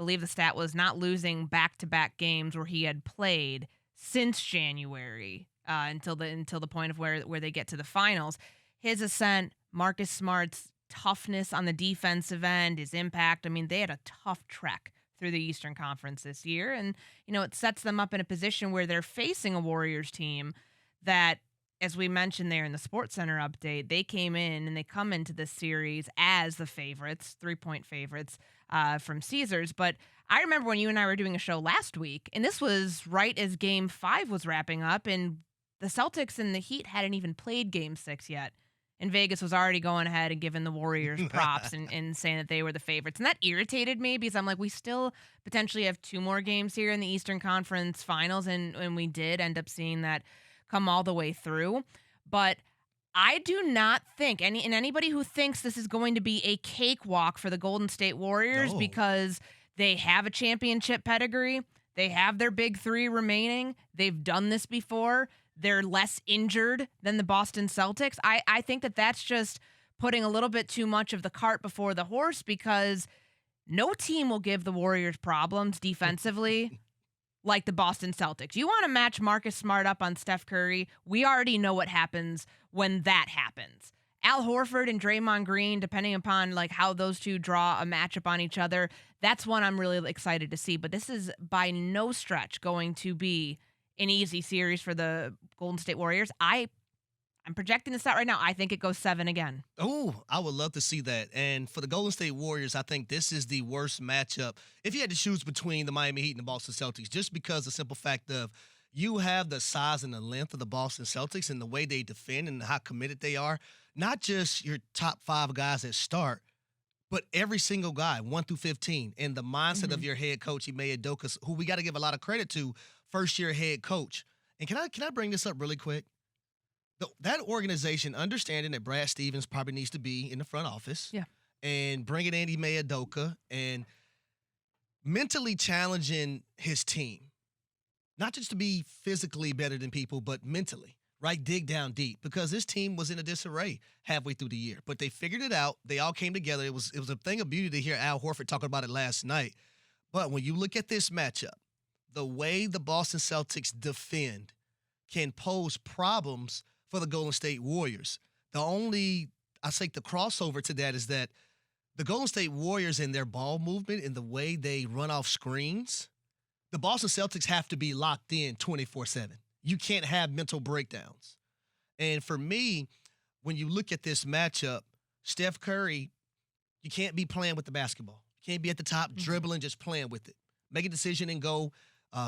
believe the stat was not losing back-to-back games where he had played since January until the point of where they get to the finals. His ascent, Marcus Smart's toughness on the defensive end, his impact. I mean, they had a tough trek through the Eastern Conference this year, and it sets them up in a position where they're facing a Warriors team that, as we mentioned there in the Sports Center update, they came in and they come into this series as the favorites, 3-point favorites from Caesars. But I remember when you and I were doing a show last week, and this was right as Game 5 was wrapping up, and the Celtics and the Heat hadn't even played Game 6 yet. And Vegas was already going ahead and giving the Warriors props and saying that they were the favorites. And that irritated me because I'm like, we still potentially have 2 more games here in the Eastern Conference Finals, and we did end up seeing that come all the way through. But I do not think anybody who thinks this is going to be a cakewalk for the Golden State Warriors because they have a championship pedigree, they have their big 3 remaining, they've done this before, they're less injured than the Boston Celtics. I think that that's just putting a little bit too much of the cart before the horse because no team will give the Warriors problems defensively like the Boston Celtics. You want to match Marcus Smart up on Steph Curry, we already know what happens when that happens. Al Horford and Draymond Green, depending upon like how those two draw a matchup on each other, that's one I'm really excited to see. But this is by no stretch going to be an easy series for the Golden State Warriors. I'm projecting this out right now. I think it goes 7 again. Oh, I would love to see that. And for the Golden State Warriors, I think this is the worst matchup. If you had to choose between the Miami Heat and the Boston Celtics, just because the simple fact of you have the size and the length of the Boston Celtics and the way they defend and how committed they are, not just your top 5 guys that start, but every single guy, 1 through 15, and the mindset of your head coach, Ime Udoka, who we got to give a lot of credit to, first-year head coach. And can I bring this up really quick? That organization, understanding that Brad Stevens probably needs to be in the front office, and bringing in Ime Udoka and mentally challenging his team, not just to be physically better than people, but mentally, right? Dig down deep, because this team was in a disarray halfway through the year, but they figured it out. They all came together. It was a thing of beauty to hear Al Horford talking about it last night. But when you look at this matchup, the way the Boston Celtics defend can pose problems for the Golden State Warriors. The crossover to that is that the Golden State Warriors and their ball movement and the way they run off screens, the Boston Celtics have to be locked in 24/7. You can't have mental breakdowns. And for me, when you look at this matchup, Steph Curry, you can't be playing with the basketball. You can't be at the top dribbling, just playing with it. Make a decision and go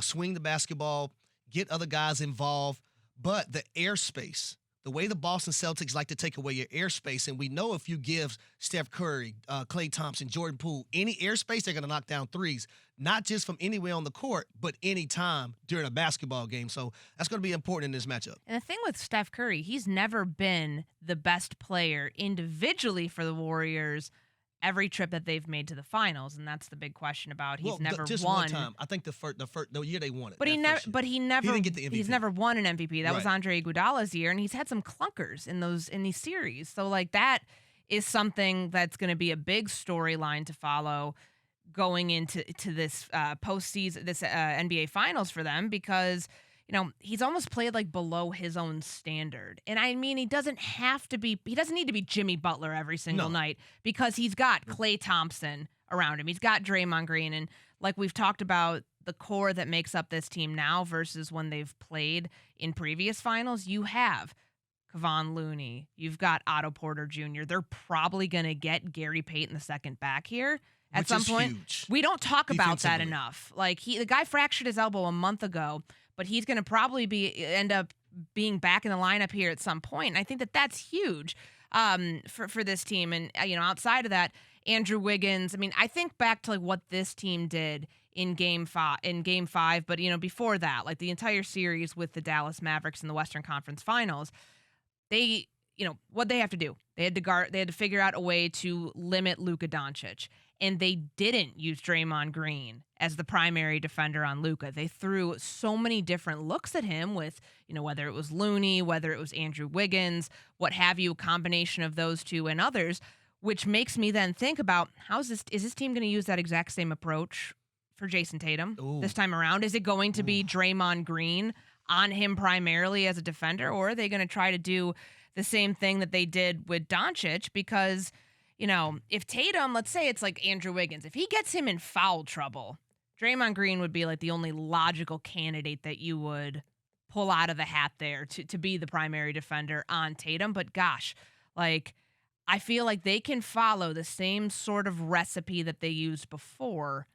swing the basketball, get other guys involved. But the airspace, the way the Boston Celtics like to take away your airspace, and we know if you give Steph Curry, Klay Thompson, Jordan Poole any airspace, they're going to knock down threes, not just from anywhere on the court, but any time during a basketball game. So that's going to be important in this matchup. And the thing with Steph Curry, he's never been the best player individually for the Warriors every trip that they've made to the finals, and that's the big question about. He's never just won. One time. I think the year they won it. But he didn't get the MVP. He's never won an MVP. That was Andre Iguodala's year, and he's had some clunkers in these series. So like that is something that's going to be a big storyline to follow going into this postseason, this NBA Finals for them, because he's almost played like below his own standard. And I mean, he doesn't need to be Jimmy Butler every single night, because he's got Klay Thompson around him. He's got Draymond Green. And like we've talked about, the core that makes up this team now versus when they've played in previous finals, you have Kevon Looney. You've got Otto Porter Jr. They're probably going to get Gary Payton II back here at some point. Huge. We don't talk about that enough. Like the guy fractured his elbow a month ago, but he's going to probably end up being back in the lineup here at some point. And I think that that's huge for this team. And outside of that, Andrew Wiggins. I mean, I think back to like what this team did in Game 5, but before that, like the entire series with the Dallas Mavericks in the Western Conference Finals, they what they have to do. They had to figure out a way to limit Luka Doncic. And they didn't use Draymond Green as the primary defender on Luka. They threw so many different looks at him with, whether it was Looney, whether it was Andrew Wiggins, what have you, a combination of those two and others, which makes me then think about is this team going to use that exact same approach for Jason Tatum Ooh. this time around? Is it going to be Draymond Green on him primarily as a defender, or are they going to try to do the same thing that they did with Doncic? Because, if Tatum, let's say it's like Andrew Wiggins, if he gets him in foul trouble, Draymond Green would be like the only logical candidate that you would pull out of the hat there to be the primary defender on Tatum. But gosh, I feel like they can follow the same sort of recipe that they used before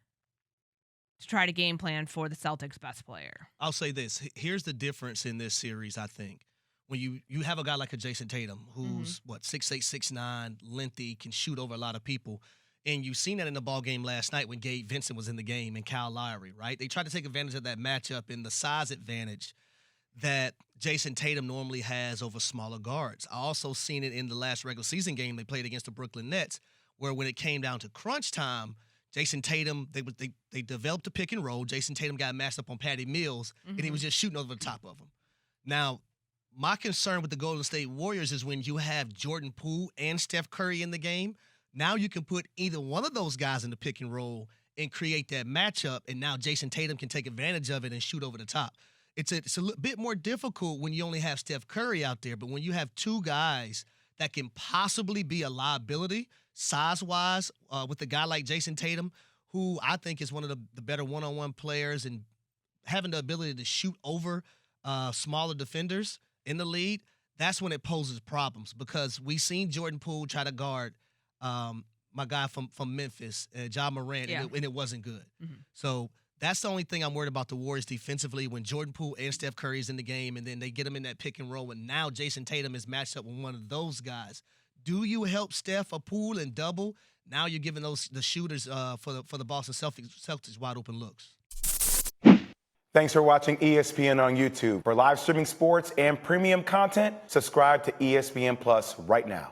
to try to game plan for the Celtics' best player. I'll say this. Here's the difference in this series, I think. When you have a guy like a Jason Tatum, who's, 6'8", 6'9", lengthy, can shoot over a lot of people. And you've seen that in the ball game last night when Gabe Vincent was in the game and Kyle Lowry, right? They tried to take advantage of that matchup and the size advantage that Jason Tatum normally has over smaller guards. I also seen it in the last regular season game they played against the Brooklyn Nets, where when it came down to crunch time, Jason Tatum, they developed a pick and roll. Jason Tatum got matched up on Patty Mills, and he was just shooting over the top of him. Now, my concern with the Golden State Warriors is when you have Jordan Poole and Steph Curry in the game, now you can put either one of those guys in the pick and roll and create that matchup, and now Jason Tatum can take advantage of it and shoot over the top. It's a bit more difficult when you only have Steph Curry out there, but when you have two guys that can possibly be a liability size-wise with a guy like Jason Tatum, who I think is one of the better one-on-one players and having the ability to shoot over smaller defenders in the league, that's when it poses problems because we've seen Jordan Poole try to guard my guy from Memphis, Ja Morant, and it wasn't good. So that's the only thing I'm worried about the Warriors defensively when Jordan Poole and Steph Curry is in the game and then they get him in that pick and roll and now Jason Tatum is matched up with one of those guys. Do you help Steph or Poole and double? Now you're giving the shooters for the Boston Celtics wide open looks. Thanks for watching ESPN on YouTube. For live streaming sports and premium content, subscribe to ESPN Plus right now.